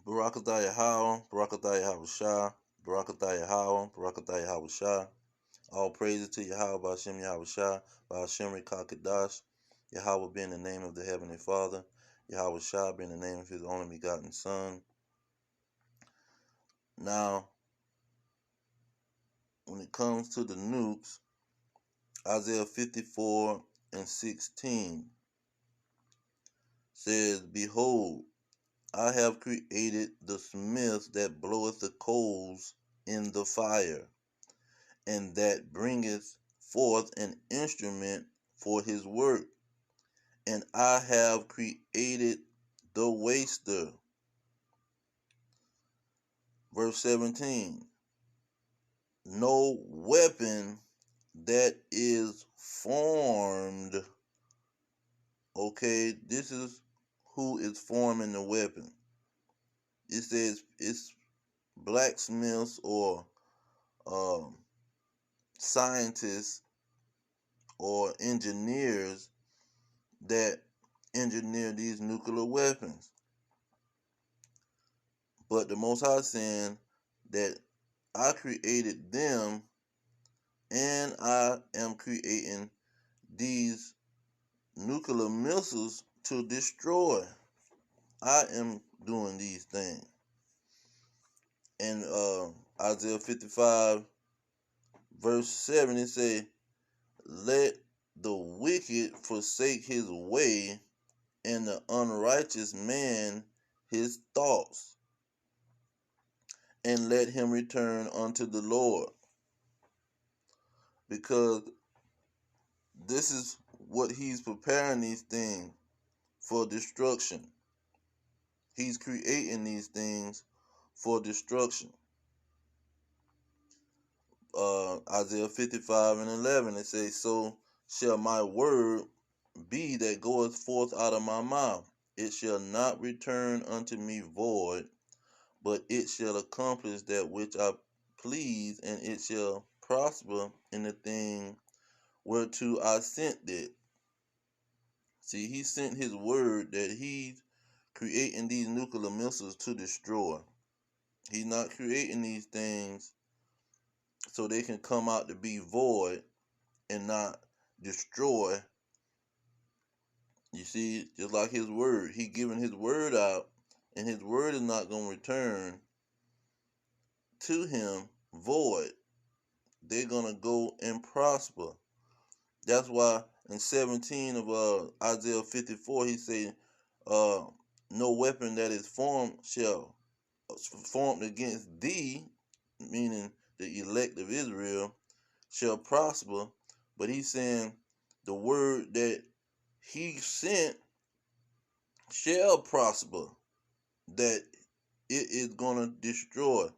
Barakatah Yahweh, Barakatah Yahweh, Barakatah Yahweh, Barakatah Yahweh. All praises to Yahweh, Ba'ashem Yahweh Shai, Ba'ashem Rekakadash. Yahweh being the name of the Heavenly Father, Yahweh Shai being the name of His only begotten Son. Now, when it comes to the nukes, Isaiah 54:16 says, Behold, I have created the smith that bloweth the coals in the fire, and that bringeth forth an instrument for his work. And I have created the waster. Verse 17. No weapon that is formed. Okay, this is who is forming the weapon. It says it's blacksmiths or scientists or engineers that engineer these nuclear weapons. But the Most High saying that I created them and I am creating these nuclear missiles to destroy. I am doing these things. And Isaiah 55 verse 7, it say, Let the wicked forsake his way, and the unrighteous man his thoughts, and let him return unto the Lord. Because this is what he's preparing these things for destruction. He's creating these things for destruction. Isaiah 55:11, it says, So shall my word be that goeth forth out of my mouth. It shall not return unto me void, but it shall accomplish that which I please, and it shall prosper in the thing whereto I sent it. See, he sent his word that he's creating these nuclear missiles to destroy. He's not creating these things so they can come out to be void and not destroy. You see, just like his word, he giving his word out, and his word is not going to return to him void. They're going to go and prosper. That's why in 17 of Isaiah 54, he say, no weapon that is formed against thee, meaning the elect of Israel, shall prosper. But he's saying the word that he sent shall prosper, that it is going to destroy.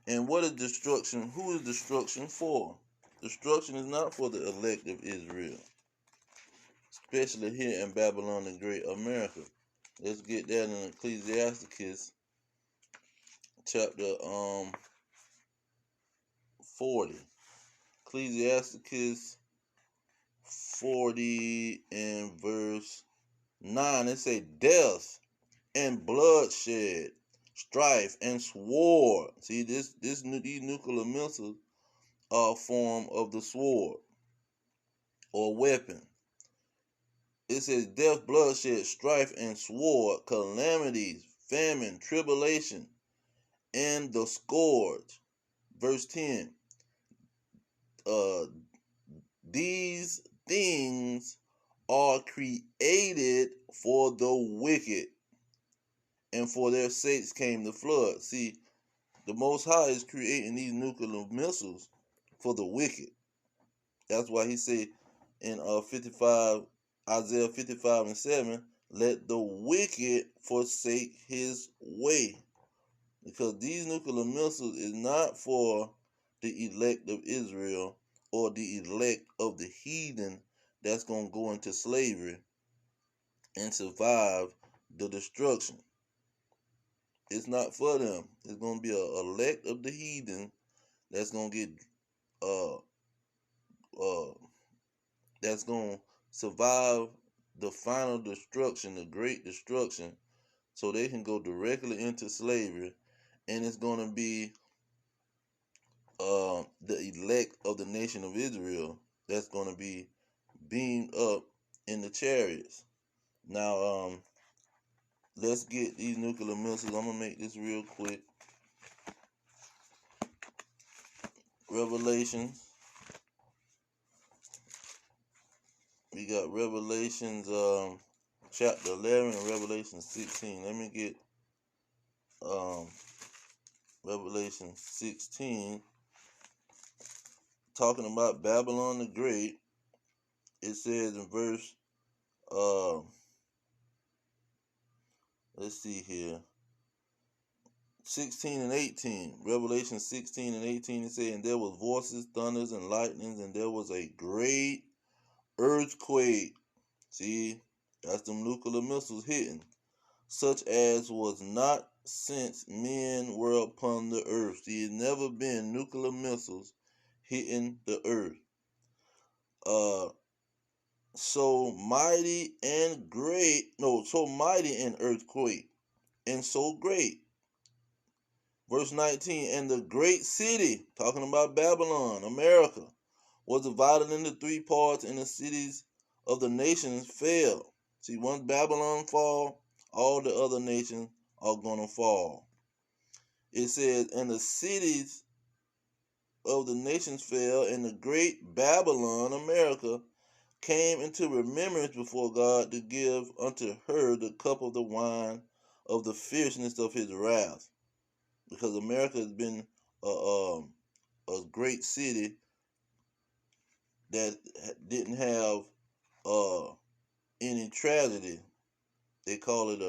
And what is destruction? Who is destruction for? Destruction is not for the elect of Israel, especially here in Babylon the Great America. Let's get that in Ecclesiasticus chapter 40. Ecclesiasticus 40 and verse 9. It say, Death and bloodshed, strife and sword. See, these nuclear missiles are a form of the sword or weapon. It says death, bloodshed, strife, and sword, calamities, famine, tribulation, and the scourge. Verse 10. These things are created for the wicked, and for their sakes came the flood. See, the Most High is creating these nuclear missiles for the wicked. That's why he said in Isaiah 55:7, let the wicked forsake his way. Because these nuclear missiles is not for the elect of Israel or the elect of the heathen that's going to go into slavery and survive the destruction. It's not for them. It's going to be an elect of the heathen that's going to get that's going to survive the final destruction, the great destruction, so they can go directly into slavery, and it's going to be the elect of the nation of Israel that's going to be beamed up in the chariots. Now, let's get these nuclear missiles. I'm gonna make this real quick. Revelations. We got Revelations chapter 11 and Revelation 16. Let me get Revelation 16, talking about Babylon the Great. It says in verse let's see here, 16 and 18. Revelation 16 and 18, it says, and there was voices, thunders, and lightnings, and there was a great earthquake. See, that's them nuclear missiles hitting, such as was not since men were upon the earth. See, it's never been nuclear missiles hitting the earth. So mighty and great, no, so mighty an earthquake, and so great. Verse 19, and the great city, talking about Babylon, America, was divided into three parts, and the cities of the nations fell. See, once Babylon fall, all the other nations are going to fall. It says, and the cities of the nations fell, and the great Babylon, America, came into remembrance before God to give unto her the cup of the wine of the fierceness of his wrath. Because America has been a great city that didn't have any tragedy. They call it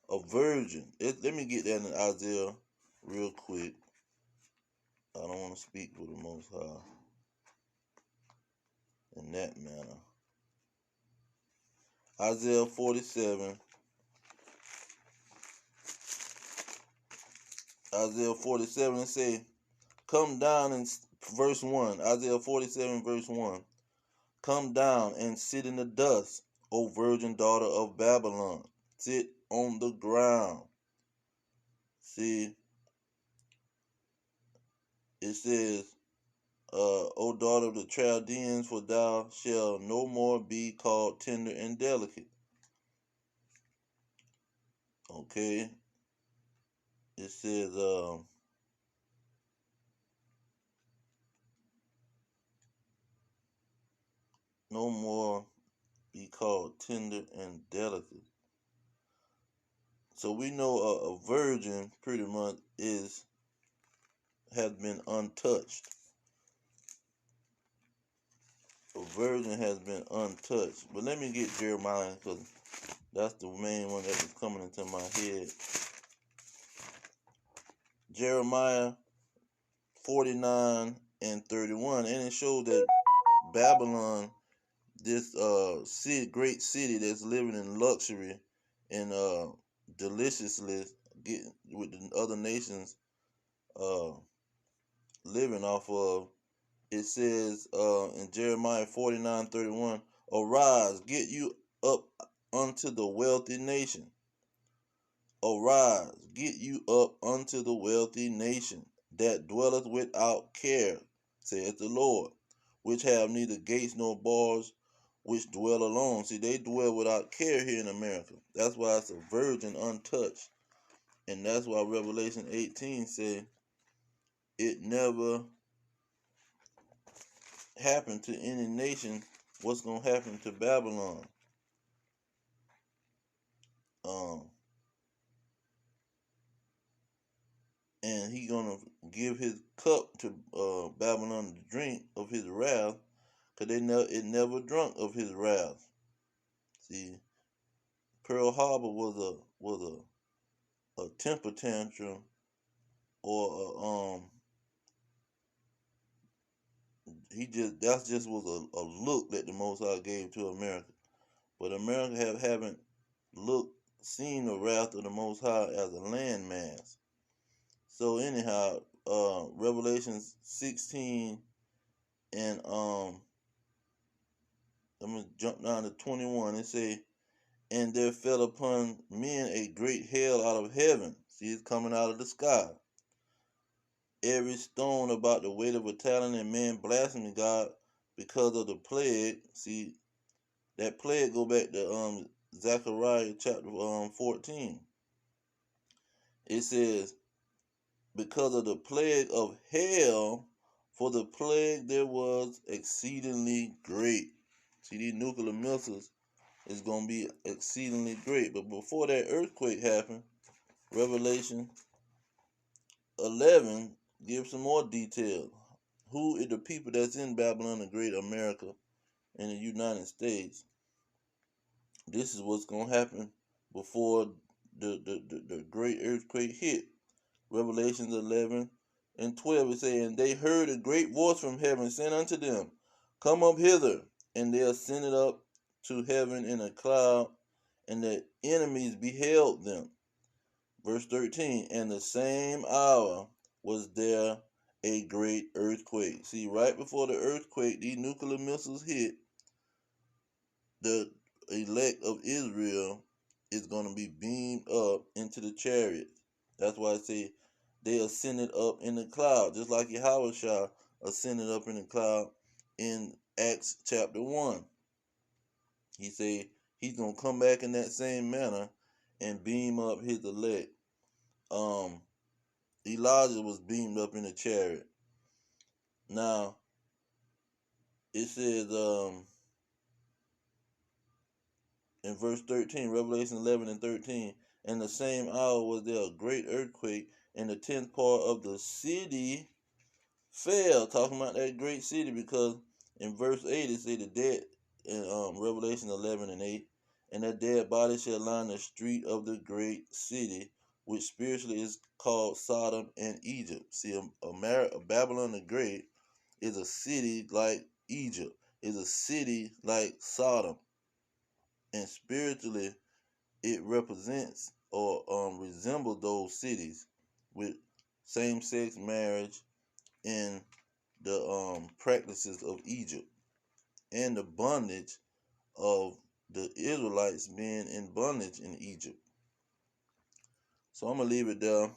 a virgin. Let me get that in Isaiah real quick. I don't want to speak for the Most High in that manner. Isaiah 47. Isaiah 47, and say, come down in verse 1. Isaiah 47, verse 1. Come down and sit in the dust, O virgin daughter of Babylon. Sit on the ground. See, it says, O daughter of the Chaldeans, for thou shalt no more be called tender and delicate. Okay. It says, no more be called tender and delicate. So we know a virgin pretty much has been untouched. A virgin has been untouched. But let me get Jeremiah, because that's the main one that was coming into my head. Jeremiah 49 and 31, and it shows that Babylon, this great city that's living in luxury and deliciously, getting with the other nations living off of. It says in Jeremiah 49:31, arise, get you up unto the wealthy nation. Arise, get you up unto the wealthy nation that dwelleth without care, saith the Lord, which have neither gates nor bars, which dwell alone. See, they dwell without care here in America. That's why it's a virgin untouched. And that's why Revelation 18 says it never happened to any nation what's going to happen to Babylon. And he going to give his cup to Babylon to drink of his wrath, because it never drunk of his wrath. See, Pearl Harbor was a temper tantrum, or that just was a look that the Most High gave to America. But America haven't seen the wrath of the Most High as a landmass. So anyhow, Revelation 16 and I'm gonna jump down to 21. It say, And there fell upon men a great hail out of heaven. See, it's coming out of the sky. Every stone about the weight of a talent, and men blaspheming God because of the plague. See, that plague go back to Zechariah chapter 14. It says, because of the plague of hail, for the plague there was exceedingly great. See, these nuclear missiles is going to be exceedingly great. But before that earthquake happened, Revelation 11 gives some more detail. Who is the people that's in Babylon the Great, America, and the United States? This is what's going to happen before the great earthquake hit. Revelations 11 and 12, it says, and they heard a great voice from heaven saying unto them, come up hither. And they ascended up to heaven in a cloud, and their enemies beheld them. Verse 13, and the same hour was there a great earthquake. See, right before the earthquake, these nuclear missiles hit, the elect of Israel is going to be beamed up into the chariots. That's why I say they ascended up in the cloud, just like Yahushua ascended up in the cloud in Acts chapter 1. He said he's going to come back in that same manner and beam up his elect. Elijah was beamed up in a chariot. Now, it says in verse 13, Revelation 11 and 13, in the same hour was there a great earthquake, and the 10th part of the city fell. Talking about that great city, because in verse 8 it says the dead, in Revelation 11 and 8, and that dead body shall line the street of the great city, which spiritually is called Sodom and Egypt. See, Babylon the Great is a city like Egypt, is a city like Sodom, and spiritually it represents or resembles those cities with same-sex marriage and the practices of Egypt and the bondage of the Israelites being in bondage in Egypt. So I'm going to leave it there.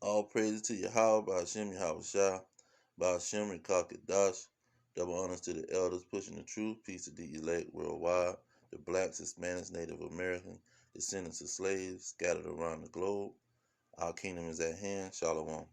All praises to Yahweh, by Hashem, Yahweh Shah, by Hashem, Rekakadash. Double honors to the elders pushing the truth. Peace to the elect worldwide. The blacks, Hispanics, Native American, descendants of slaves scattered around the globe. Our kingdom is at hand. Shalom.